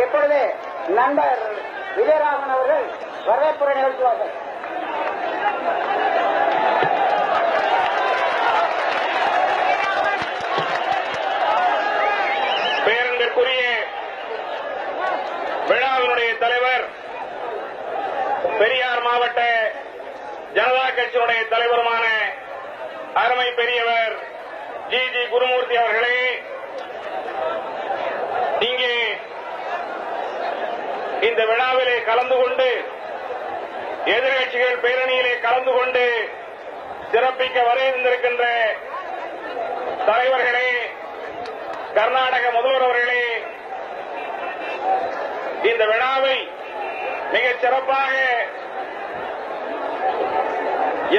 இப்பொழுது நண்பர் விஜயராமன் அவர்கள் வரவேற்புரை நிகழ்த்துவார்கள். பேரன்பிற்குரிய விழாவினுடைய தலைவர், பெரியார் மாவட்ட ஜனதா கட்சியினுடைய தலைவருமான அருமை பெரியவர் ஜி குருமூர்த்தி அவர்களே, இங்கே இந்த விழாவிலே கலந்து கொண்டு எதிர்கட்சிகள் பேரணியிலே கலந்து கொண்டு சிறப்பிக்க வரையிருந்திருக்கின்ற தலைவர்களே, கர்நாடக முதல்வர் அவர்களே, இந்த விழாவை மிகச் சிறப்பாக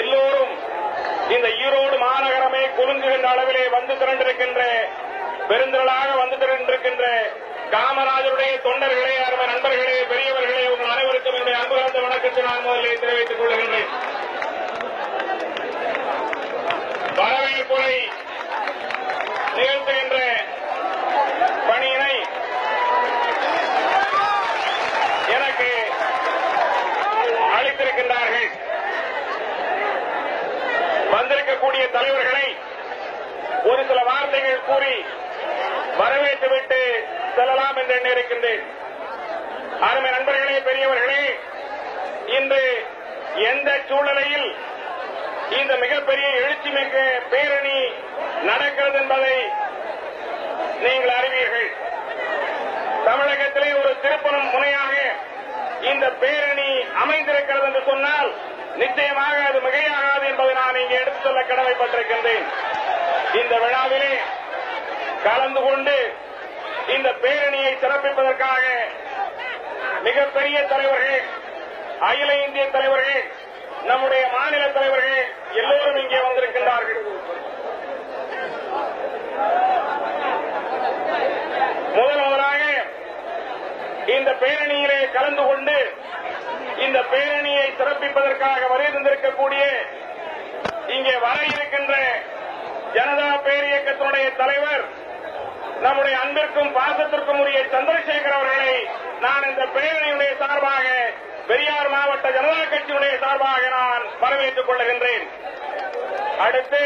எல்லோரும் இந்த ஈரோடு மாநகரமே குலுங்குகின்ற அளவிலே வந்து திரண்டிருக்கின்ற பெருந்திரளாக வந்து திரண்டிருக்கின்ற காமராஜருடைய தொண்டர்களே, அருமை நண்பர்களே, பெரியவர்களே, உங்கள் அனைவருக்கும் என்னுடைய அன்பு கலந்த வணக்கத்தை நான் முதலில் தெரிவித்துக் கொள்கின்றேன். வரவேற்புரை நிகழ்த்துகின்ற பணியினை எனக்கு அளித்திருக்கின்றார்கள். வந்திருக்கக்கூடிய தலைவர்களை ஒரு சில வார்த்தைகள் கூறி வரவேற்றுவிட்டு செல்லலாம் என்று எண்ணியிருக்கின்றேன். அருமை நண்பர்களே, பெரியவர்களே, இன்று எந்த சூழ்நிலையில் இந்த மிகப்பெரிய எழுச்சிமிக்க பேரணி நடக்கிறது என்பதை நீங்கள் அறிவீர்கள். தமிழகத்திலே ஒரு திருப்பணம் முனையாக இந்த பேரணி அமைந்திருக்கிறது என்று சொன்னால் நிச்சயமாக அது மிகையாகாது என்பதை நான் இங்கே எடுத்துச் சொல்ல கடமைப்பட்டிருக்கின்றேன். இந்த விழாவிலே கலந்து கொண்டு இந்த பேரணியை சிறப்பிப்பதற்காக மிகப்பெரிய தலைவர்கள், அகில இந்திய தலைவர்கள், நம்முடைய மாநில தலைவர்கள் எல்லோரும் இங்கே வந்திருக்கின்றார்கள். முதலாக இந்த பேரணியிலே கலந்து கொண்டு இந்த பேரணியை சிறப்பிப்பதற்காக வருகின்றிருக்கக்கூடிய இங்கே வர இருக்கின்ற ஜனதா பேரியக்கத்தினுடைய தலைவர், நம்முடைய அன்பிற்கும் பாசத்திற்கும் உரிய சந்திரசேகர் அவர்களை நான் இந்த பேரணியுடைய சார்பாக, பெரியார் மாவட்ட ஜனதா கட்சியினுடைய சார்பாக நான் வரவேற்றுக் கொள்கின்றேன். அடுத்து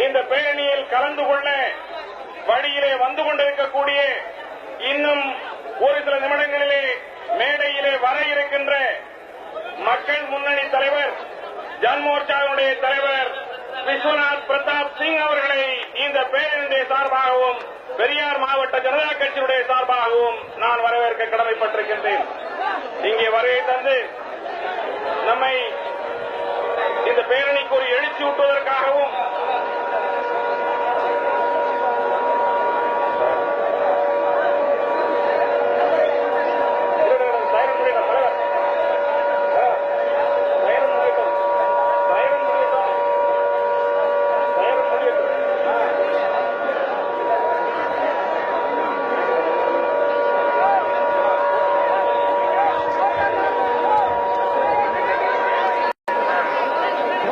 இந்த பேரணியில் கலந்து கொள்ள வழியிலே வந்து கொண்டிருக்கக்கூடிய இன்னும் ஒரு சில நிமிடங்களிலே மேடையிலே வர இருக்கின்ற மக்கள் முன்னணி தலைவர், ஜன்மோர்ச்சாவினுடைய தலைவர் விஸ்வநாத் பிரதாப் சிங் அவர்களை இந்த பேரணியுடைய சார்பாகவும் பெரியார் மாவட்ட ஜனதா கட்சியினுடைய சார்பாகவும் நான் வரவேற்க கடமைப்பட்டிருக்கின்றேன். இங்கே வருகை தந்து நம்மை இந்த பேரணிக்கு ஒரு எழுச்சி ஊட்டுவதற்காகவும்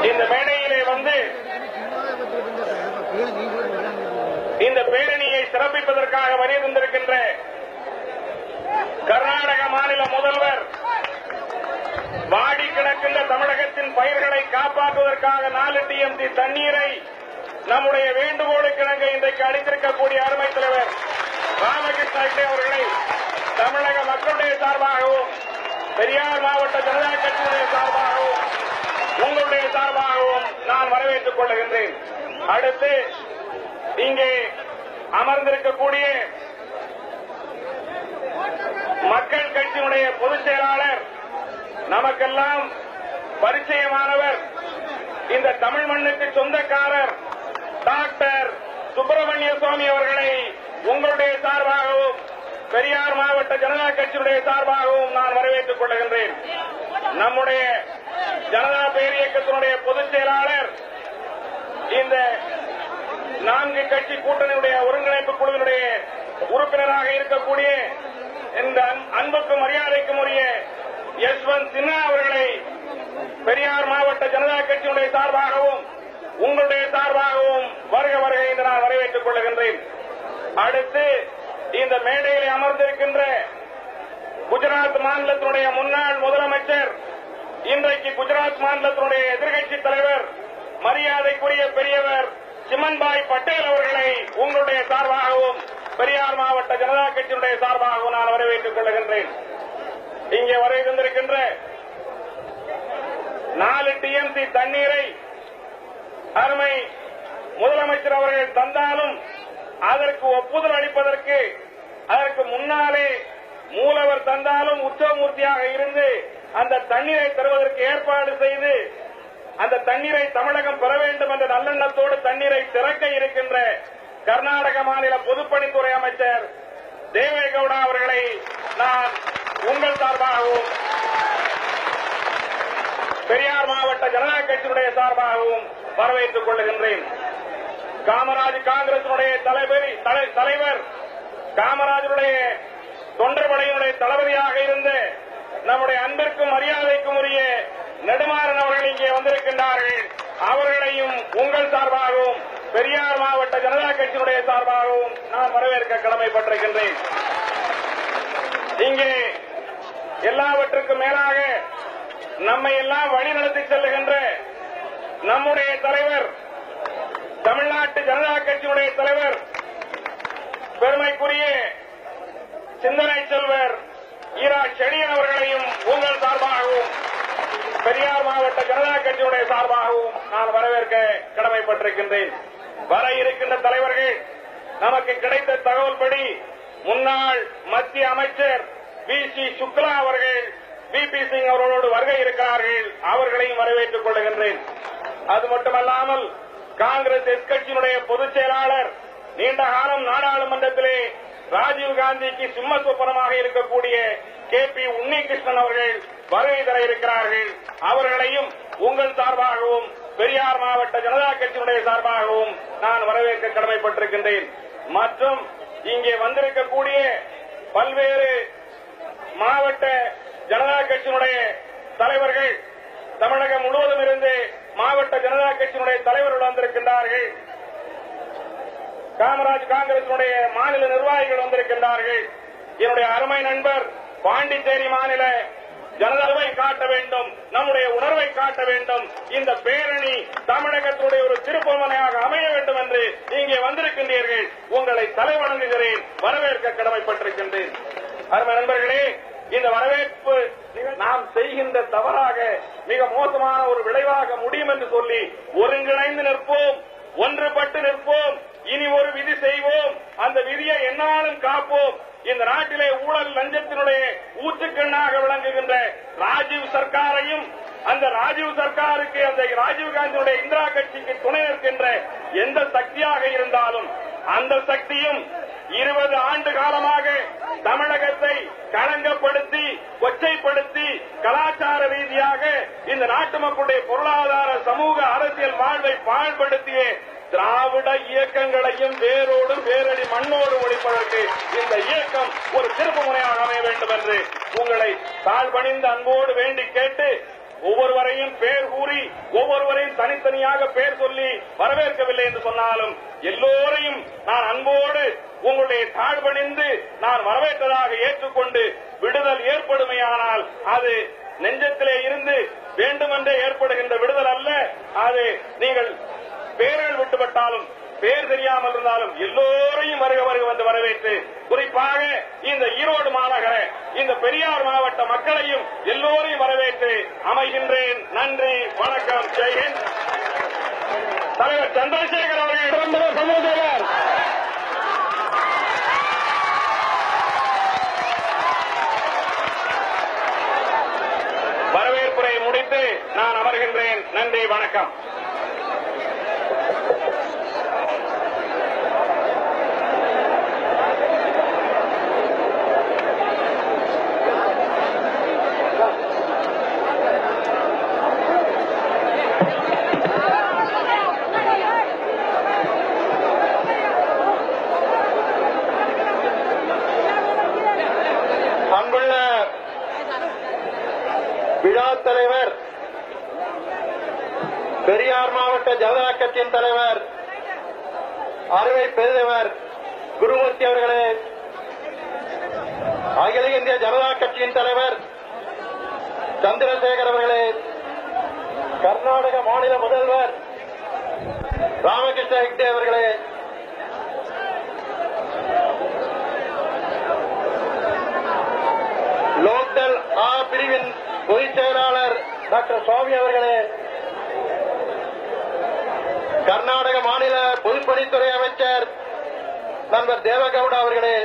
இந்த மேடையிலே வந்து இந்த பேரணியை சிறப்பிப்பதற்காக வருகின்றிருக்கின்ற கர்நாடக மாநில முதல்வர், வாடி கிடக்கின்ற தமிழகத்தின் பயிர்களை காப்பாற்றுவதற்காக 4 TMC தண்ணீரை நம்முடைய வேண்டுகோளுக்கு இணங்க இன்றைக்கு அளித்திருக்கக்கூடிய அருமை தலைவர் ராமகிருஷ்ண ரெட்டி அவர்களை தமிழக மக்களுடைய சார்பாகவும் பெரியார் மாவட்ட ஜனதா கட்சியினுடைய சார்பாகவும் உங்களுடைய சார்பாகவும் நான் வரவேற்றுக் கொள்கின்றேன். அடுத்து இங்கே அமர்ந்திருக்கக்கூடிய மக்கள் கட்சியினுடைய பொதுச் செயலாளர், நமக்கெல்லாம் பரிச்சயமானவர், இந்த தமிழ் மண்ணுக்கு சொந்தக்காரர் டாக்டர் சுப்பிரமணிய சுவாமி அவர்களை உங்களுடைய சார்பாகவும் பெரியார் மாவட்ட ஜனதா கட்சியினுடைய சார்பாகவும் நான் வரவேற்றுக் கொள்கின்றேன். நம்முடைய ஜனதா பேரியக்கத்தினுடைய பொதுச் செயலாளர், இந்த 4 கட்சி கூட்டணியுடைய ஒருங்கிணைப்பு குழுவினுடைய உறுப்பினராக இருக்கக்கூடிய இந்த அன்புக்கும் மரியாதைக்கும் உரிய யஷ்வந்த் சின்ஹா அவர்களை பெரியார் மாவட்ட ஜனதா கட்சியினுடைய சார்பாகவும் உங்களுடைய சார்பாகவும் வருக வருகை என்று நான் வரவேற்றுக் கொள்கின்றேன். அடுத்து இந்த மேடையில் அமர்ந்திருக்கின்ற குஜராத் மாநிலத்தினுடைய முன்னாள் முதலமைச்சர், இன்றைக்கு குஜராத் மாநிலத்தினுடைய எதிர்க்கட்சித் தலைவர், மரியாதைக்குரிய பெரியவர் சிமன்பாய் பட்டேல் அவர்களை உங்களுடைய சார்பாகவும் பெரியார் மாவட்ட ஜனதா கட்சியினுடைய சார்பாகவும் நான் வரவேற்றுக் கொள்கின்றேன். இங்கே வர இருந்திருக்கின்ற 4 டிஎம்சி தண்ணீரை அருமை முதலமைச்சர் அவர்கள் தந்தாலும் அதற்கு ஒப்புதல் அளிப்பதற்கு அதற்கு முன்னாலே மூலவர் தந்தாலும் உற்சவமூர்த்தியாக இருந்து அந்த தண்ணீரை தருவதற்கு ஏற்பாடு செய்து அந்த தண்ணீரை தமிழகம் பெற வேண்டும் என்ற நல்லெண்ணத்தோடு தண்ணீரை திறக்க இருக்கின்ற கர்நாடக மாநில பொதுப்பணித்துறை அமைச்சர் தேவேகவுடா அவர்களை நான் உங்கள் சார்பாகவும் பெரியார் மாவட்ட ஜனதா கட்சியினுடைய சார்பாகவும் வரவேற்றுக் கொள்கின்றேன். காமராஜ் காங்கிரசினுடைய தலைவர், காமராஜருடைய தொண்டர் படையினுடைய தளபதியாக இருந்து நம்முடைய அன்பிற்கும் மரியாதைக்கும் உரிய நெடுமாறன் அவர்கள் இங்கே வந்திருக்கின்றார்கள். அவர்களையும் உங்கள் சார்பாகவும் பெரியார் மாவட்ட ஜனதா கட்சியினுடைய சார்பாகவும் நான் வரவேற்க கடமைப்பட்டிருக்கின்றேன். இங்கே எல்லாவற்றுக்கும் மேலாக நம்மை எல்லாம் வழிநடத்தி செல்லுகின்ற நம்முடைய தலைவர், தமிழ்நாட்டு ஜனதா கட்சியினுடைய தலைவர், பெருமைக்குரிய சிந்தனை செல்வர் ஈரா செடியன் அவர்களையும் உங்கள் சார்பாகவும் பெரியார் மாவட்ட ஜனதா கட்சியினுடைய சார்பாகவும் நான் வரவேற்க கடமைப்பட்டிருக்கின்றேன். வர இருக்கின்ற தலைவர்கள் நமக்கு கிடைத்த தகவல்படி முன்னாள் மத்திய அமைச்சர் வி.சி. சுக்லா அவர்கள் பி.பி. சிங் அவர்களோடு வருகை இருக்கிறார்கள். அவர்களையும் வரவேற்றுக் கொள்கின்றேன். அது மட்டுமல்லாமல் காங்கிரஸ் எதிர்க்கட்சியினுடைய பொதுச் செயலாளர், நீண்ட காலம் நாடாளுமன்றத்திலே ராஜீவ்காந்திக்கு சிம்ம சொப்பனமாக இருக்கக்கூடிய கே.பி. உன்னிகிருஷ்ணன் அவர்கள் வருகை தர இருக்கிறார்கள். அவர்களையும் உங்கள் சார்பாகவும் பெரியார் மாவட்ட ஜனதா கட்சியினுடைய சார்பாகவும் நான் வரவேற்க கடமைப்பட்டிருக்கின்றேன். மற்றும் இங்கே வந்திருக்கக்கூடிய பல்வேறு மாவட்ட ஜனதா கட்சியினுடைய தலைவர்கள், தமிழகம் முழுவதும் இருந்து மாவட்ட ஜனதா கட்சியினுடைய தலைவர்கள் வந்திருக்கின்றார்கள். காமராஜ் காங்கிரசினுடைய மாநில நிர்வாகிகள் வந்திருக்கின்றார்கள். என்னுடைய அருமை நண்பர் பாண்டிச்சேரி மாநில ஜனதாவை காட்ட வேண்டும், நம்முடைய உணர்வை காட்ட வேண்டும், இந்த பேரணி தமிழகத்தினுடைய ஒரு திருப்புமுனையாக அமைய வேண்டும் என்று இங்கே வந்திருக்கின்றீர்கள். உங்களை தலைவணங்குகிறேன், வரவேற்க கடமைப்பட்டிருக்கின்றேன். அருமை நண்பர்களே, இந்த வரவேற்பு நாம் செய்கின்ற தவறாக மிக மோசமான ஒரு விளைவாக முடியும் என்று சொல்லி ஒருங்கிணைந்து நிற்போம், ஒன்றுபட்டு நிற்போம். இனி ஒரு விதி செய்வோம், அந்த விதியை எந்நாளும் காப்போம். இந்த நாட்டிலே ஊழல் லஞ்சத்தினுடைய ஊற்றுக்கண்ணாக விளங்குகின்ற ராஜீவ் சர்க்காரையும், அந்த ராஜீவ் சர்க்காருக்கு, அந்த ராஜீவ்காந்தியுடைய இந்திரா கட்சிக்கு துணை நிற்கின்ற எந்த சக்தியாக இருந்தாலும் அந்த சக்தியும் 20 ஆண்டு காலமாக தமிழகத்தை களங்கப்படுத்தி, கொச்சைப்படுத்தி, கலாச்சார ரீதியாக இந்த நாட்டு மக்களுடைய பொருளாதார, சமூக, அரசியல் வாழ்வை பாழ்படுத்திய திராவிட இயக்கங்களையும் வேரோடும் வேரடி மண்ணோடு ஒழிப்பதற்கு இந்த இயக்கம் ஒரு திருப்புமுனையாக அமைய வேண்டும் என்று உங்களை தாழ்பணிந்த அன்போடு வேண்டி கேட்டு, ஒவ்வொருவரையும் பேர் கூறி, ஒவ்வொருவரையும் தனித்தனியாக பேர் சொல்லி வரவேற்கவில்லை என்று சொன்னாலும் எல்லோரையும் நான் அன்போடு உங்களுடைய தாழ்பணிந்து நான் வரவேற்றதாக ஏற்றுக்கொண்டு விடுதல் ஏற்படுமையானால் அது நெஞ்சத்திலே இருந்து வேண்டுமென்றே ஏற்படுகின்ற விடுதல் அல்ல. அது நீங்கள் பேர்கள் விட்டுவிட்டாலும், பேர் தெரியாமல் இருந்தாலும் எல்லோரையும் வருக வருக வந்து வரவேற்று, குறிப்பாக இந்த ஈரோடு மாநகர, இந்த பெரியார் மாவட்ட மக்களையும் எல்லோரையும் வரவேற்று அமைகின்றேன். நன்றி, வணக்கம், ஜெய்ஹிந்த். தலைவர் சந்திரசேகர் அவர்கள் சமூகர் வரவேற்புரை முடித்து நான் அமர்கின்றேன். நன்றி, வணக்கம். அன்புள்ள விழா தலைவர், பெரியார் மாவட்ட ஜனதா கட்சியின் தலைவர், அறுவை பெருந்தவர் குருமூர்த்தி அவர்களே, அகில இந்திய ஜனதா கட்சி கட்சியின் தலைவர் சந்திரசேகர் அவர்களே, கர்நாடக மாநில முதல்வர் ராமகிருஷ்ண ஹெக்டே அவர்களே, லோக்தள் ஆ பிரிவின் பொதுச் செயலாளர் டாக்டர் சுவாமி அவர்களே, கர்நாடக மாநில பொதுப்பணித்துறை அமைச்சர் நண்பர் தேவகவுடா அவர்களே,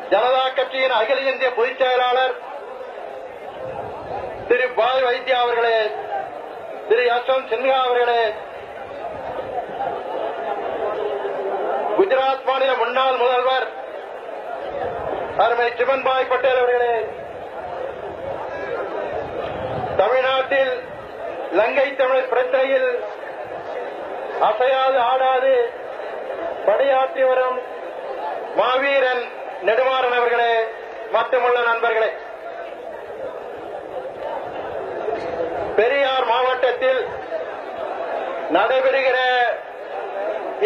ஜனதா கட்சியின் அகில இந்திய பொதுச் செயலாளர் திரு பாய் வைத்தியா அவர்களே, திரு யஷ்வந்த் சின்ஹா அவர்களே, குஜராத் மாநில முன்னாள் முதல்வர் அருமை சிமன்பாய் பட்டேல் அவர்களே, தமிழ்நாட்டில் லங்கை தமிழ் பிரச்சனையில் அசையாது ஆடாது பணியாற்றி வரும் மாவீரன் நெடுமாறன் அவர்களே, மட்டுமுள்ள நண்பர்களே, பெரியார் மாவட்டத்தில் நடைபெறுகிற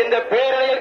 இந்த பேரணியில்